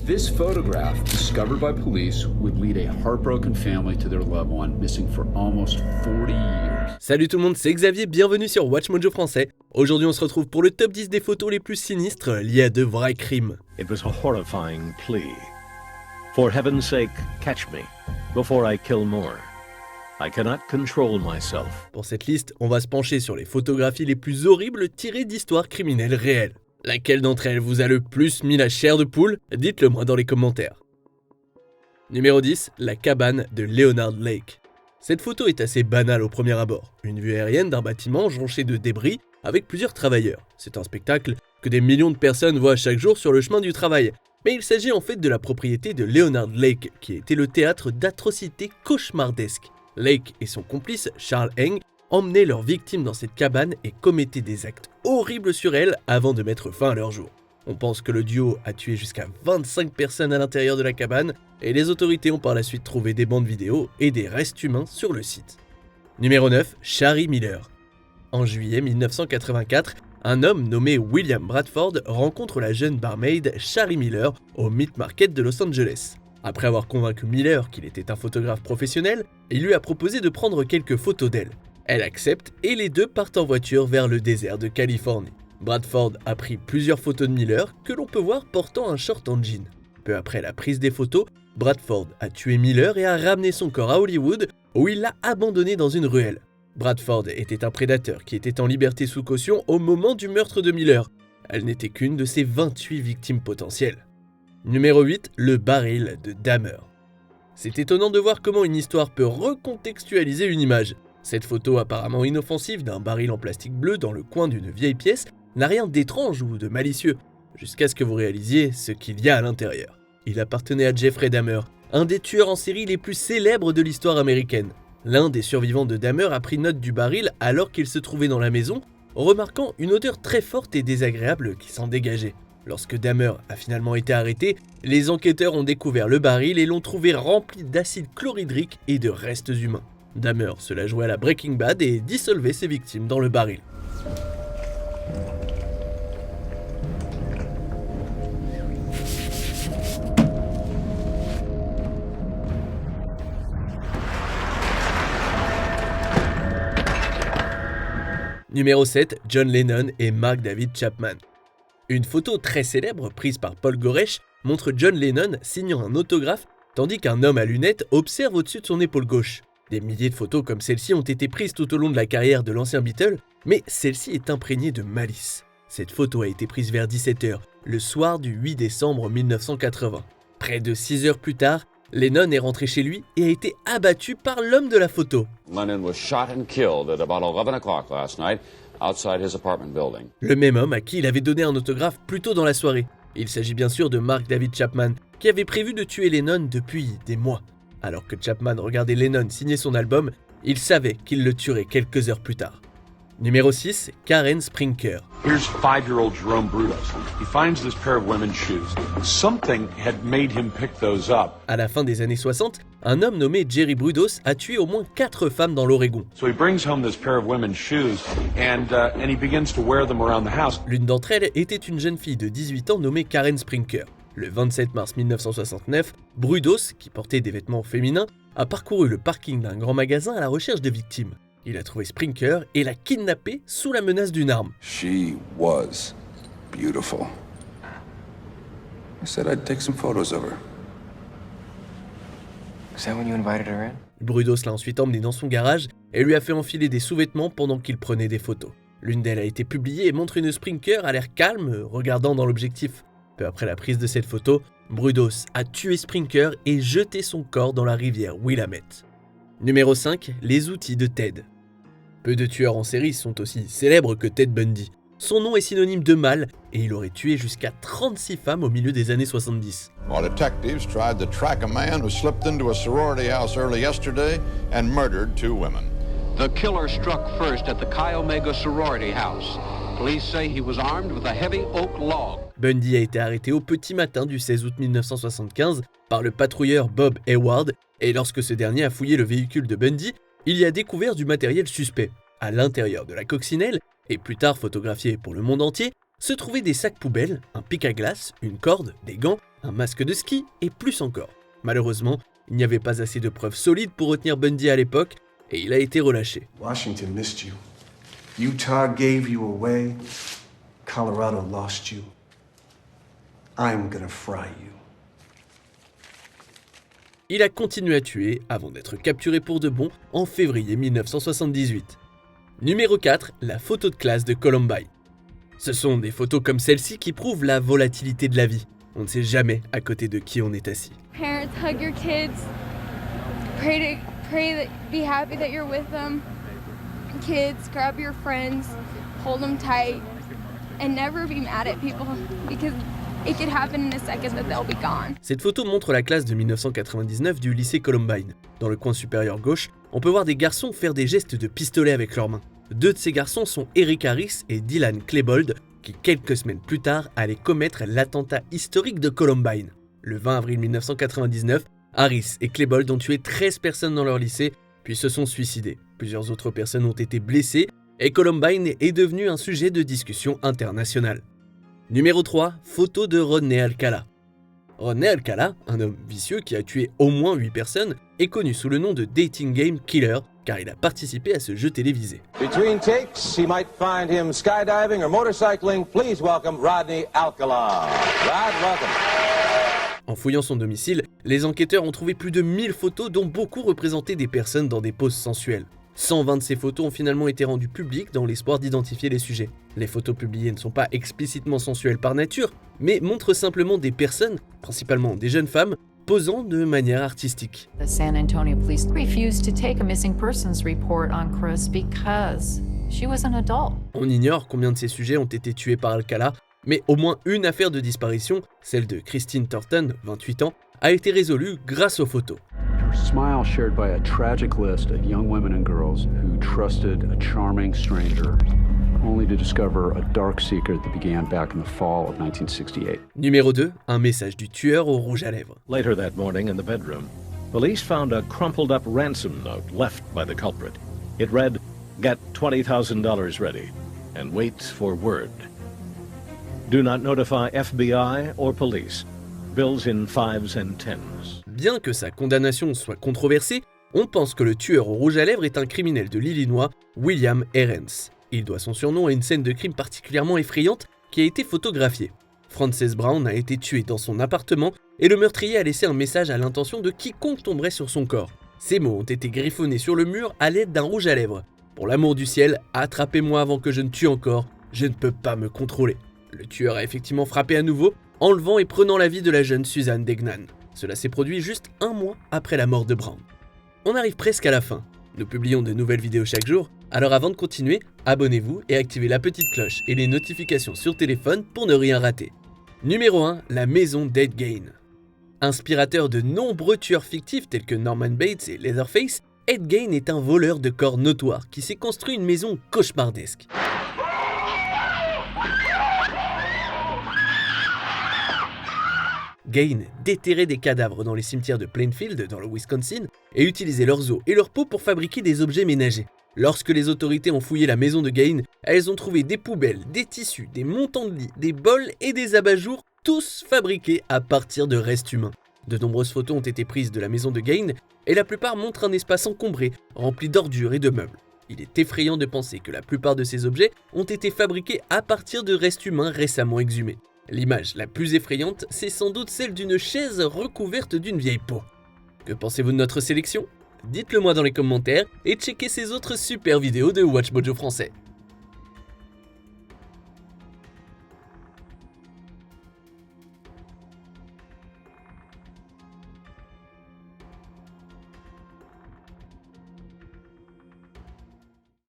This photograph, discovered by police, would lead a heartbroken family to their loved one missing for almost 40 years. Salut tout le monde, c'est Xavier, bienvenue sur Watch Mojo français. Aujourd'hui on se retrouve pour le top 10 des photos les plus sinistres liées à de vrais crimes. It was a horrifying plea. For heaven's sake, catch me, before I kill more. I cannot control myself. Pour cette liste, on va se pencher sur les photographies les plus horribles tirées d'histoires criminelles réelles. Laquelle d'entre elles vous a le plus mis la chair de poule? Dites-le moi dans les commentaires. Numéro 10, la cabane de Leonard Lake. Cette photo est assez banale au premier abord. Une vue aérienne d'un bâtiment jonché de débris avec plusieurs travailleurs. C'est un spectacle que des millions de personnes voient chaque jour sur le chemin du travail. Mais il s'agit en fait de la propriété de Leonard Lake, qui était le théâtre d'atrocités cauchemardesques. Lake et son complice, Charles Eng, emmenaient leurs victimes dans cette cabane et commettaient des actes horribles sur elles avant de mettre fin à leur jour. On pense que le duo a tué jusqu'à 25 personnes à l'intérieur de la cabane et les autorités ont par la suite trouvé des bandes vidéo et des restes humains sur le site. Numéro 9, Shari Miller. En juillet 1984, un homme nommé William Bradford rencontre la jeune barmaid Shari Miller au Meat Market de Los Angeles. Après avoir convaincu Miller qu'il était un photographe professionnel, il lui a proposé de prendre quelques photos d'elle. Elle accepte et les deux partent en voiture vers le désert de Californie. Bradford a pris plusieurs photos de Miller que l'on peut voir portant un short en jean. Peu après la prise des photos, Bradford a tué Miller et a ramené son corps à Hollywood où il l'a abandonné dans une ruelle. Bradford était un prédateur qui était en liberté sous caution au moment du meurtre de Miller. Elle n'était qu'une de ses 28 victimes potentielles. Numéro 8, le baril de Dahmer. C'est étonnant de voir comment une histoire peut recontextualiser une image. Cette photo apparemment inoffensive d'un baril en plastique bleu dans le coin d'une vieille pièce n'a rien d'étrange ou de malicieux, jusqu'à ce que vous réalisiez ce qu'il y a à l'intérieur. Il appartenait à Jeffrey Dahmer, un des tueurs en série les plus célèbres de l'histoire américaine. L'un des survivants de Dahmer a pris note du baril alors qu'il se trouvait dans la maison, remarquant une odeur très forte et désagréable qui s'en dégageait. Lorsque Dahmer a finalement été arrêté, les enquêteurs ont découvert le baril et l'ont trouvé rempli d'acide chlorhydrique et de restes humains. Dahmer se la jouait à la Breaking Bad et dissolvait ses victimes dans le baril. Numéro 7, John Lennon et Mark David Chapman. Une photo très célèbre prise par Paul Goresh montre John Lennon signant un autographe tandis qu'un homme à lunettes observe au-dessus de son épaule gauche. Des milliers de photos comme celle-ci ont été prises tout au long de la carrière de l'ancien Beatle, mais celle-ci est imprégnée de malice. Cette photo a été prise vers 17h, le soir du 8 décembre 1980. Près de 6 heures plus tard, Lennon est rentré chez lui et a été abattu par l'homme de la photo. Lennon was shot and killed at about 11 o'clock last night outside his apartment building. Le même homme à qui il avait donné un autographe plus tôt dans la soirée. Il s'agit bien sûr de Mark David Chapman, qui avait prévu de tuer Lennon depuis des mois. Alors que Chapman regardait Lennon signer son album, il savait qu'il le tuerait quelques heures plus tard. Numéro 6, Karen Sprinker. Here's 5-year-old Jerome Brudos. He finds this pair of women's shoes. Something had made him pick those up. À la fin des années 60, un homme nommé Jerry Brudos a tué au moins 4 femmes dans l'Oregon. So he brings home this pair of women's shoes and he begins to wear them around the house. L'une d'entre elles était une jeune fille de 18 ans nommée Karen Sprinker. Le 27 mars 1969, Brudos, qui portait des vêtements féminins, a parcouru le parking d'un grand magasin à la recherche de victimes. Il a trouvé Sprinker et l'a kidnappée sous la menace d'une arme. She was beautiful. I said I'd take some photos of her. Is that when you invited her in? Brudos l'a ensuite emmenée dans son garage et lui a fait enfiler des sous-vêtements pendant qu'il prenait des photos. L'une d'elles a été publiée et montre une Sprinker à l'air calme, regardant dans l'objectif. Peu après la prise de cette photo, Brudos a tué Sprinker et jeté son corps dans la rivière Willamette. Numéro 5, les outils de Ted. Peu de tueurs en série sont aussi célèbres que Ted Bundy. Son nom est synonyme de mal et il aurait tué jusqu'à 36 femmes au milieu des années 70. Our detectives tried to track a man who slipped into a sorority house early yesterday and murdered 2 women. The killer struck first at the Chi Omega sorority house. Police say he was armed with a heavy oak log. Bundy a été arrêté au petit matin du 16 août 1975 par le patrouilleur Bob Hayward et lorsque ce dernier a fouillé le véhicule de Bundy, il y a découvert du matériel suspect. À l'intérieur de la coccinelle, et plus tard photographié pour le monde entier, se trouvaient des sacs poubelles, un pic à glace, une corde, des gants, un masque de ski et plus encore. Malheureusement, il n'y avait pas assez de preuves solides pour retenir Bundy à l'époque et il a été relâché. Washington missed you. Utah gave you away. Colorado lost you. I'm gonna fry you. Il a continué à tuer avant d'être capturé pour de bon en février 1978. Numéro 4, la photo de classe de Columbine. Ce sont des photos comme celle-ci qui prouvent la volatilité de la vie. On ne sait jamais à côté de qui on est assis. Parents, hug your kids. Pray that, be happy that you're with them. Kids, grab your friends, hold them tight, and never be mad at people because it could happen in a second that they'll be gone. Cette photo montre la classe de 1999 du lycée Columbine. Dans le coin supérieur gauche, on peut voir des garçons faire des gestes de pistolet avec leurs mains. Deux de ces garçons sont Eric Harris et Dylan Klebold, qui quelques semaines plus tard allaient commettre l'attentat historique de Columbine. Le 20 avril 1999, Harris et Klebold ont tué 13 personnes dans leur lycée, puis se sont suicidés. Plusieurs autres personnes ont été blessées et Columbine est devenu un sujet de discussion internationale. Numéro 3, photo de Rodney Alcala. Rodney Alcala, un homme vicieux qui a tué au moins 8 personnes, est connu sous le nom de Dating Game Killer car il a participé à ce jeu télévisé. Between takes, he might find him skydiving or motorcycling. Please welcome Rodney Alcala. Rod, welcome. En fouillant son domicile, les enquêteurs ont trouvé plus de 1000 photos dont beaucoup représentaient des personnes dans des poses sensuelles. 120 de ces photos ont finalement été rendues publiques dans l'espoir d'identifier les sujets. Les photos publiées ne sont pas explicitement sensuelles par nature, mais montrent simplement des personnes, principalement des jeunes femmes, posant de manière artistique. The San Antonio police refused to take a missing persons report on Chris because she was an adult. On ignore combien de ces sujets ont été tués par Alcala, mais au moins une affaire de disparition, celle de Christine Thornton, 28 ans, a été résolue grâce aux photos. Her smile shared by a tragic list of young women and girls who trusted a charming stranger, only to discover a dark secret that began back in the fall of 1968. Numéro 2, un message du tueur au rouge à lèvres. Later that morning in the bedroom, police found a crumpled up ransom note left by the culprit. It read, "Get $20,000 ready and wait for word. Do not notify FBI or police. Bills in 5s and 10s." Bien que sa condamnation soit controversée, on pense que le tueur au rouge à lèvres est un criminel de l'Illinois, William Ahrens. Il doit son surnom à une scène de crime particulièrement effrayante qui a été photographiée. Frances Brown a été tuée dans son appartement et le meurtrier a laissé un message à l'intention de quiconque tomberait sur son corps. Ces mots ont été griffonnés sur le mur à l'aide d'un rouge à lèvres. Pour l'amour du ciel, attrapez-moi avant que je ne tue encore, je ne peux pas me contrôler. Le tueur a effectivement frappé à nouveau, enlevant et prenant la vie de la jeune Suzanne Degnan. Cela s'est produit juste un mois après la mort de Brown. On arrive presque à la fin. Nous publions de nouvelles vidéos chaque jour, alors avant de continuer, abonnez-vous et activez la petite cloche et les notifications sur téléphone pour ne rien rater. Numéro 1, la maison d'Ed Gein. Inspirateur de nombreux tueurs fictifs tels que Norman Bates et Leatherface, Ed Gein est un voleur de corps notoire qui s'est construit une maison cauchemardesque. Gein déterrait des cadavres dans les cimetières de Plainfield, dans le Wisconsin, et utilisait leurs os et leur peau pour fabriquer des objets ménagers. Lorsque les autorités ont fouillé la maison de Gein, elles ont trouvé des poubelles, des tissus, des montants de lit, des bols et des abat-jours, tous fabriqués à partir de restes humains. De nombreuses photos ont été prises de la maison de Gein, et la plupart montrent un espace encombré, rempli d'ordures et de meubles. Il est effrayant de penser que la plupart de ces objets ont été fabriqués à partir de restes humains récemment exhumés. L'image la plus effrayante, c'est sans doute celle d'une chaise recouverte d'une vieille peau. Que pensez-vous de notre sélection ? Dites-le moi dans les commentaires et checkez ces autres super vidéos de WatchMojo français.